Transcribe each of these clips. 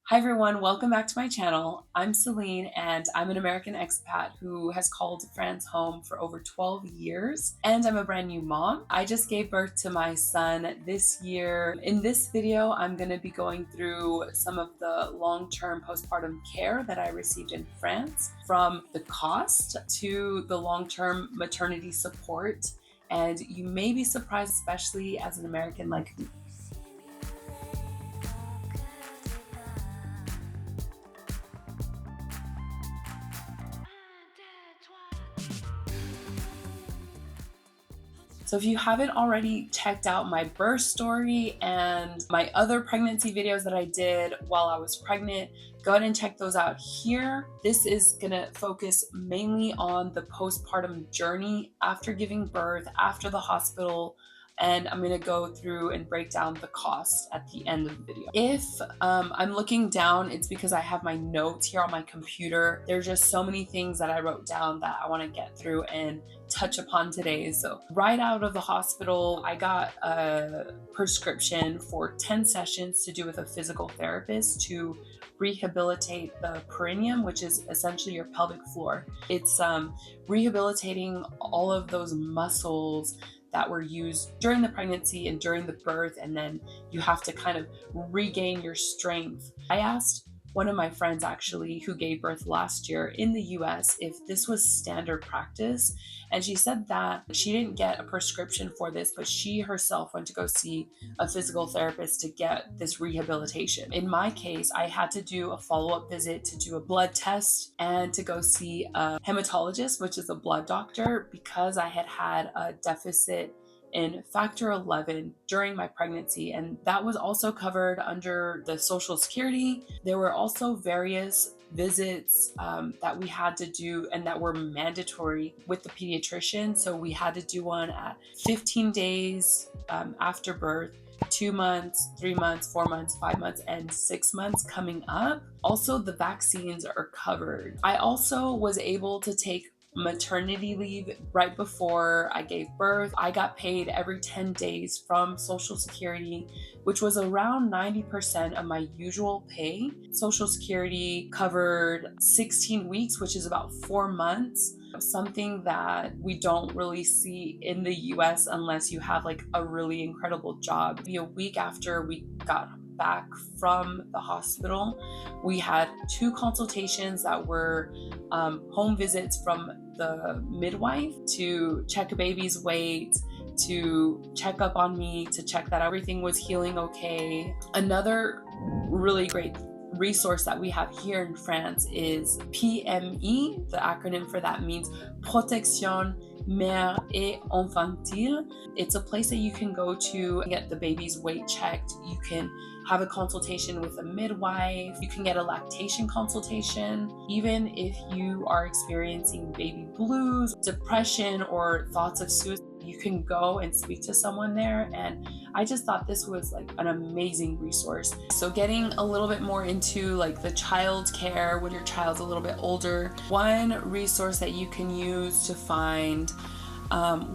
Hi everyone, welcome back to my channel. I'm Celine and I'm an American expat who has called France home for over 12 years and I'm a brand new mom. I just gave birth to my son this year. In this video, I'm going to be going through some of the long-term postpartum care that I received in France, from the cost to the long-term maternity support. And you may be surprised, especially as an American like me. So if you haven't already checked out my birth story and my other pregnancy videos that I did while I was pregnant, go ahead and check those out here. This is gonna focus mainly on the postpartum journey after giving birth, after the hospital, and I'm gonna go through and break down the cost at the end of the video. If I'm looking down, it's because I have my notes here on my computer. There's just so many things that I wrote down that I wanna get through and touch upon today. So right out of the hospital, I got a prescription for 10 sessions to do with a physical therapist to rehabilitate the perineum, which is essentially your pelvic floor. It's rehabilitating all of those muscles that were used during the pregnancy and during the birth, and then you have to kind of regain your strength. I asked one of my friends actually who gave birth last year in the US if this was standard practice, and she said that she didn't get a prescription for this, but she herself went to go see a physical therapist to get this rehabilitation. In my case, I had to do a follow-up visit to do a blood test and to go see a hematologist, which is a blood doctor, because I had a deficit in factor 11 during my pregnancy, and that was also covered under the Social Security. There were also various visits that we had to do and that were mandatory with the pediatrician. So we had to do one at 15 days after birth, 2 months, 3 months, 4 months, 5 months, and 6 months coming up. Also, the vaccines are covered. I also was able to take maternity leave right before I gave birth. I got paid every 10 days from Social Security, which was around 90% of my usual pay. Social Security covered 16 weeks, which is about 4 months. Something that we don't really see in the US unless you have like a really incredible job. A week after we got back from the hospital, we had 2 consultations that were home visits from the midwife to check a baby's weight, to check up on me, to check that everything was healing okay. Another really great resource that we have here in France is PME. The acronym for that means Protection Mère et Infantile. It's a place that you can go to and get the baby's weight checked. You can have a consultation with a midwife. You can get a lactation consultation. Even if you are experiencing baby blues, depression, or thoughts of suicide, you can go and speak to someone there. And I just thought this was like an amazing resource. So getting a little bit more into like the child care when your child's a little bit older, one resource that you can use to find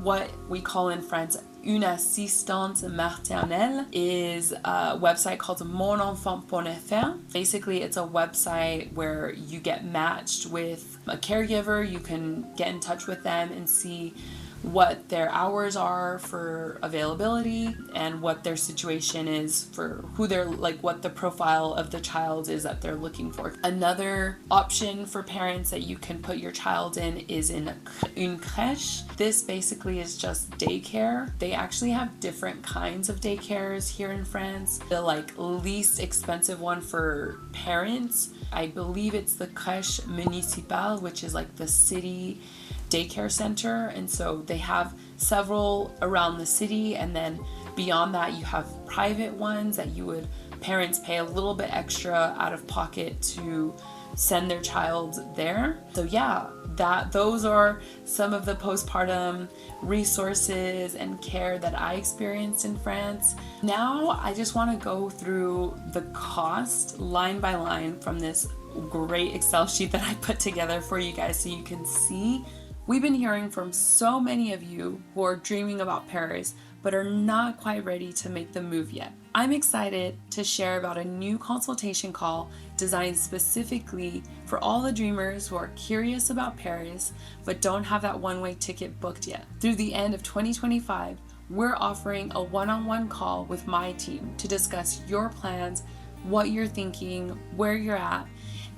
what we call in France une assistante maternelle is a website called momtobe.fr. Basically, it's a website where you get matched with a caregiver. You can get in touch with them and see what their hours are for availability and what their situation is for who they're like, what the profile of the child is that they're looking for. Another option for parents that you can put your child in is in une crèche. This basically is just daycare. They actually have different kinds of daycares here in France. The like least expensive one for parents, I believe it's the Crèche municipale, which is like the city daycare center, and so they have several around the city, and then beyond that you have private ones that parents pay a little bit extra out of pocket to send their child there. So yeah, those are some of the postpartum resources and care that I experienced in France. Now I just want to go through the cost line by line from this great Excel sheet that I put together for you guys so you can see. We've been hearing from so many of you who are dreaming about Paris but are not quite ready to make the move yet. I'm excited to share about a new consultation call designed specifically for all the dreamers who are curious about Paris but don't have that one-way ticket booked yet. Through the end of 2025, we're offering a one-on-one call with my team to discuss your plans, what you're thinking, where you're at,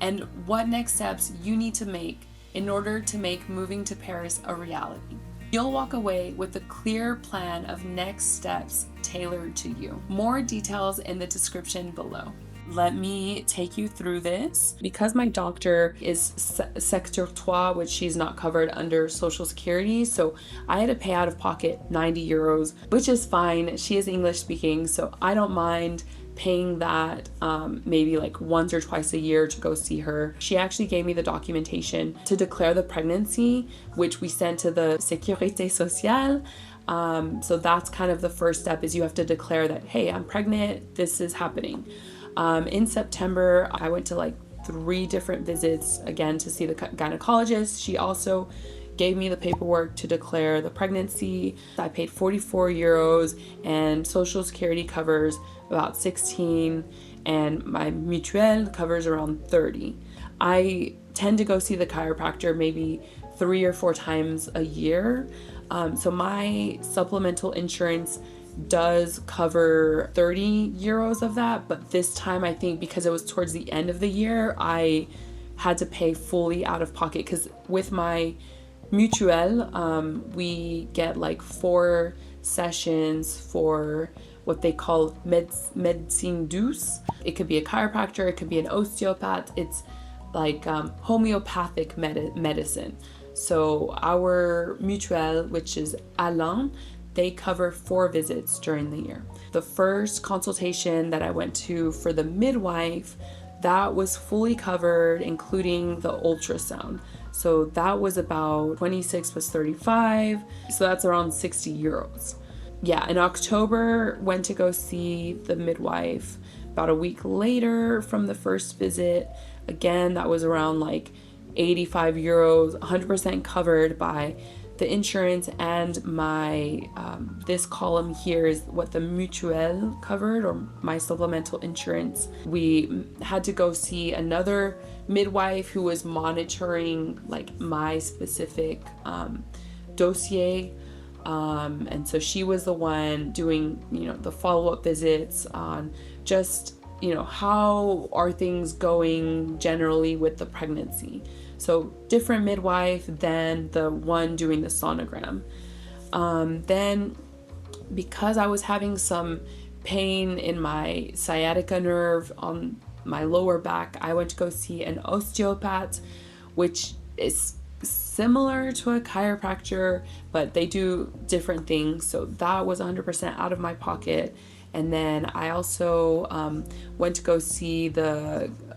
and what next steps you need to make in order to make moving to Paris a reality. You'll walk away with a clear plan of next steps tailored to you. More details in the description below. Let me take you through this. Because my doctor is Sector 3, which she's not covered under Social Security, so I had to pay out of pocket 90 euros, which is fine. She is English speaking, so I don't mind paying that maybe like once or twice a year to go see her. She actually gave me the documentation to declare the pregnancy, which we sent to the Sécurité Sociale. So that's kind of the first step, is you have to declare that, hey, I'm pregnant, this is happening. In September, I went to like 3 different visits again to see the gynecologist. She also gave me the paperwork to declare the pregnancy. I paid 44 euros and Social Security covers about 16 and my mutuelle covers around 30. I tend to go see the chiropractor maybe 3 or 4 times a year. So my supplemental insurance does cover 30 euros of that, but this time I think because it was towards the end of the year, I had to pay fully out of pocket, because with my mutuelle, we get like 4 sessions for what they call médecine douce. It could be a chiropractor, it could be an osteopath. It's like homeopathic medicine. So our mutuelle, which is Alain, they cover 4 visits during the year. The first consultation that I went to for the midwife, that was fully covered, including the ultrasound. So that was about 26 plus 35. So that's around 60 euros. Yeah, in October, went to go see the midwife. About a week later from the first visit, again, that was around like 85 euros, 100% covered by the insurance, and my this column here is what the mutuelle covered, or my supplemental insurance. We had to go see another midwife who was monitoring like my specific dossier, and so she was the one doing, you know, the follow-up visits on just, you know, how are things going generally with the pregnancy. So different midwife than the one doing the sonogram. Then because I was having some pain in my sciatica nerve on my lower back, I went to go see an osteopath, which is similar to a chiropractor, but they do different things. So that was 100% out of my pocket. And then I also went to go see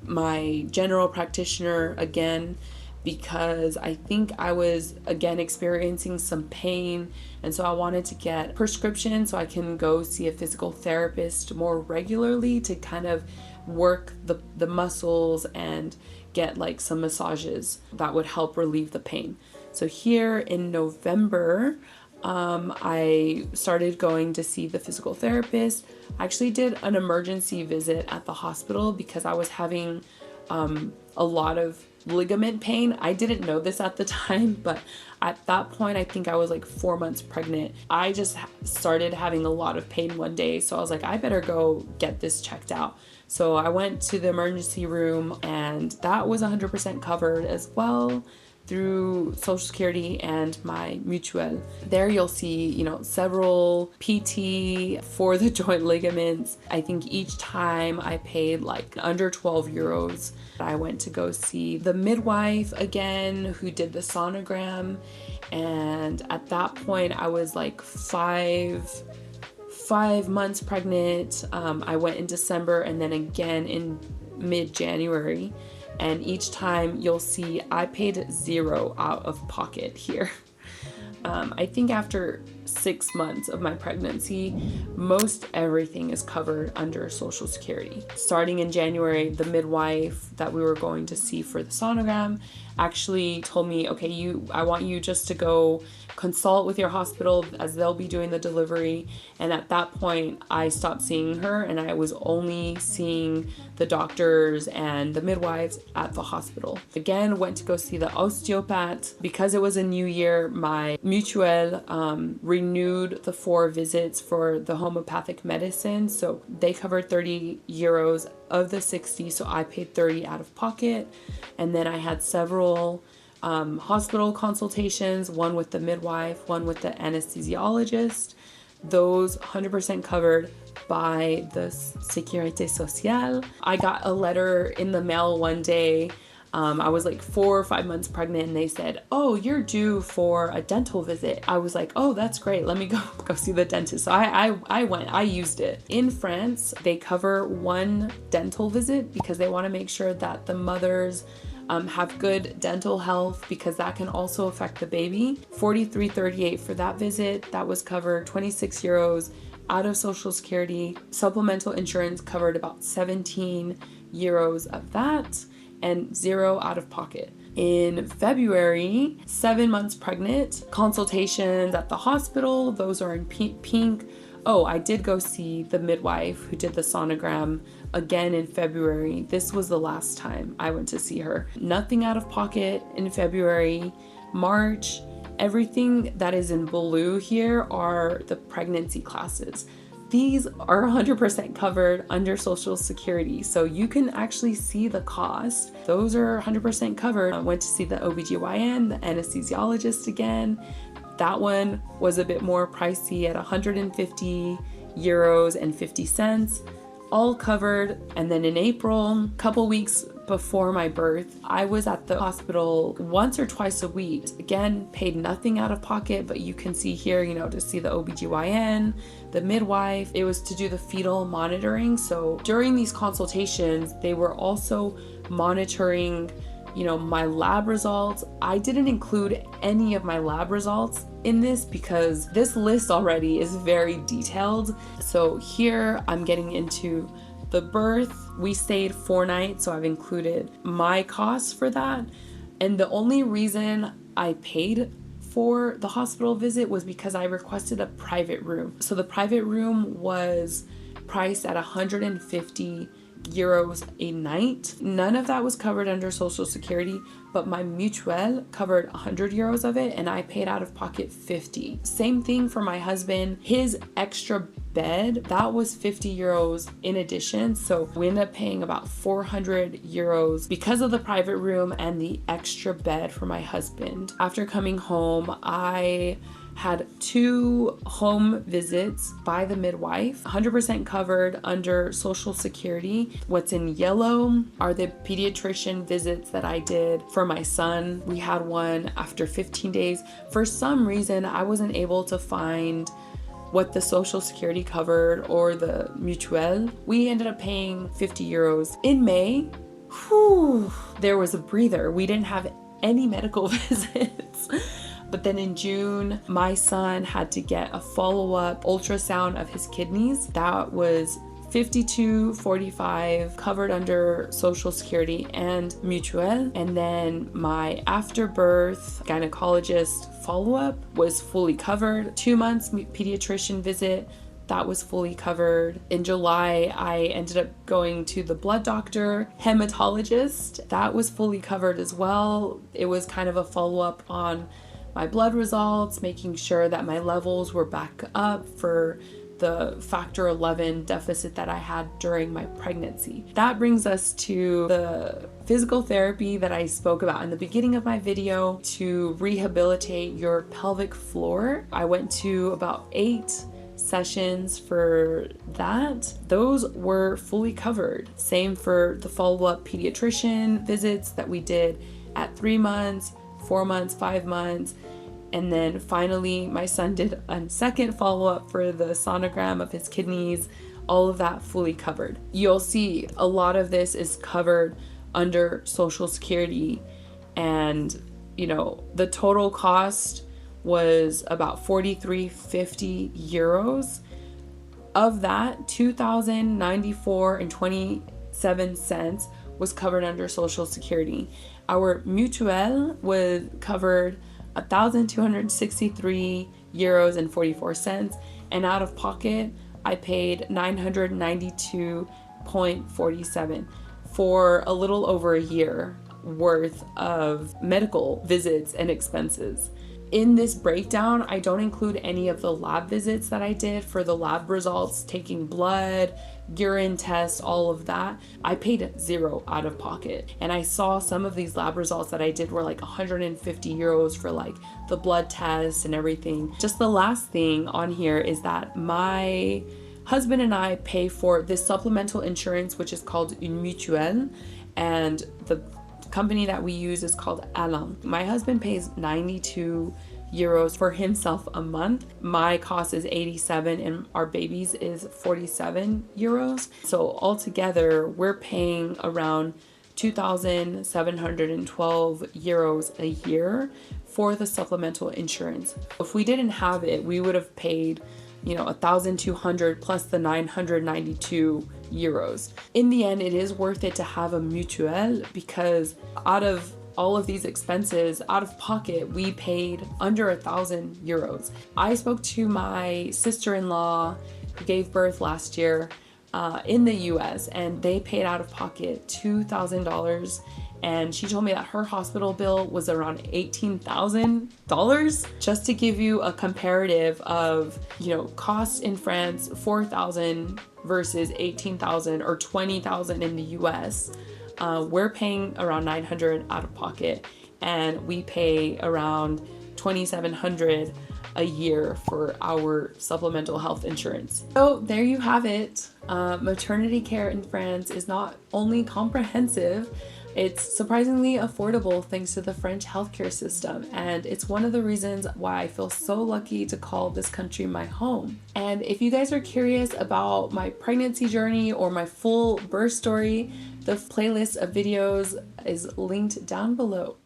my general practitioner again, because I think I was again experiencing some pain, and so I wanted to get prescription so I can go see a physical therapist more regularly to kind of work the muscles and get like some massages that would help relieve the pain. So here in November, I started going to see the physical therapist. I actually did an emergency visit at the hospital because I was having a lot of ligament pain. I didn't know this at the time, but at that point, I think I was like 4 months pregnant. I just started having a lot of pain one day. So I was like, I better go get this checked out. So I went to the emergency room, and that was 100% covered as well through Social Security and my mutuelle. There you'll see, you know, several PT for the joint ligaments. I think each time I paid like under 12 euros. I went to go see the midwife again who did the sonogram, and at that point I was like five months pregnant. I went in December and then again in mid-January. And each time you'll see I paid 0 out of pocket here. I think after 6 months of my pregnancy, most everything is covered under Social Security. Starting in January, the midwife that we were going to see for the sonogram actually told me, okay, I want you just to go consult with your hospital as they'll be doing the delivery. And at that point, I stopped seeing her and I was only seeing the doctors and the midwives at the hospital. Again, went to go see the osteopath. Because it was a new year, my mutuelle renewed the 4 visits for the homeopathic medicine. So they covered 30 euros of the 60, so I paid 30 out of pocket. And then I had several hospital consultations, one with the midwife, one with the anesthesiologist. Those 100% covered by the Sécurité Sociale. I got a letter in the mail one day. I was like 4 or 5 months pregnant and they said, oh, you're due for a dental visit. I was like, oh, that's great. Let me go see the dentist. So I went, I used it. In France, they cover 1 dental visit because they want to make sure that the mothers have good dental health, because that can also affect the baby. 43.38 for that visit. That was covered, 26 euros out of Social Security. Supplemental insurance covered about 17 euros of that, and 0 out of pocket. In February, 7 months pregnant, consultations at the hospital, those are in pink. Oh, I did go see the midwife who did the sonogram again in February. This was the last time I went to see her. Nothing out of pocket in February. March, everything that is in blue here are the pregnancy classes. These are 100% covered under Social Security, so you can actually see the cost. Those are 100% covered. I went to see the OBGYN, the anesthesiologist again. That one was a bit more pricey at 150 euros and 50 cents, all covered. And then in April, a couple weeks before my birth, I was at the hospital once or twice a week. Again, paid nothing out of pocket, but you can see here, to see the OBGYN, the midwife. It was to do the fetal monitoring. So during these consultations, they were also monitoring my lab results. I didn't include any of my lab results in this because this list already is very detailed. So here I'm getting into the birth. We stayed 4 nights, so I've included my costs for that. And the only reason I paid for the hospital visit was because I requested a private room. So the private room was priced at 150 euros a night. None of that was covered under Social Security, but my mutuelle covered 100 euros of it and I paid out of pocket 50. Same thing for my husband. His extra bed, that was 50 euros in addition. So we ended up paying about 400 euros because of the private room and the extra bed for my husband. After coming home, I had 2 home visits by the midwife, 100% covered under Social Security. What's in yellow are the pediatrician visits that I did for my son. We had one after 15 days. For some reason, I wasn't able to find what the Social Security covered or the mutuelle. We ended up paying 50 euros. In May, there was a breather. We didn't have any medical visits. But then in June, my son had to get a follow-up ultrasound of his kidneys. That was 52.45 covered under Social Security and mutuelle. And then my afterbirth gynecologist follow-up was fully covered. 2 months pediatrician visit, that was fully covered. In July, I ended up going to the blood doctor, hematologist. That was fully covered as well. It was kind of a follow-up on my blood results, making sure that my levels were back up for the factor 11 deficit that I had during my pregnancy. That brings us to the physical therapy that I spoke about in the beginning of my video to rehabilitate your pelvic floor. I went to about 8 sessions for that. Those were fully covered. Same for the follow-up pediatrician visits that we did at 3 months, 4 months, 5 months. And then finally, my son did a second follow-up for the sonogram of his kidneys, all of that fully covered. You'll see a lot of this is covered under Social Security, and the total cost was about 43.50 euros. Of that, 2,094.27 cents was covered under Social Security. Our mutuelle was covered 1,263 euros and 44 cents, and out of pocket I paid 992.47 for a little over a year worth of medical visits and expenses. In this breakdown, I don't include any of the lab visits that I did for the lab results, taking blood, urine tests, all of that. I paid 0 out of pocket. And I saw some of these lab results that I did were like 150 euros for like the blood tests and everything. Just the last thing on here is that my husband and I pay for this supplemental insurance, which is called une mutuelle, and the company that we use is called Alain. My husband pays 92 euros for himself a month. My cost is 87 and our baby's is 47 euros. So altogether, we're paying around 2,712 euros a year for the supplemental insurance. If we didn't have it, we would have paid 1,200 plus the 992 euros. In the end, it is worth it to have a mutuelle because out of all of these expenses, out of pocket, we paid under 1,000 euros. I spoke to my sister-in-law who gave birth last year in the US, and they paid out of pocket $2,000. And she told me that her hospital bill was around $18,000. Just to give you a comparative of, costs in France, 4,000 versus 18,000 or 20,000 in the US. We're paying around 900 out of pocket, and we pay around 2,700 a year for our supplemental health insurance. So there you have it. Maternity care in France is not only comprehensive, it's surprisingly affordable thanks to the French healthcare system, and it's one of the reasons why I feel so lucky to call this country my home. And if you guys are curious about my pregnancy journey or my full birth story, the playlist of videos is linked down below.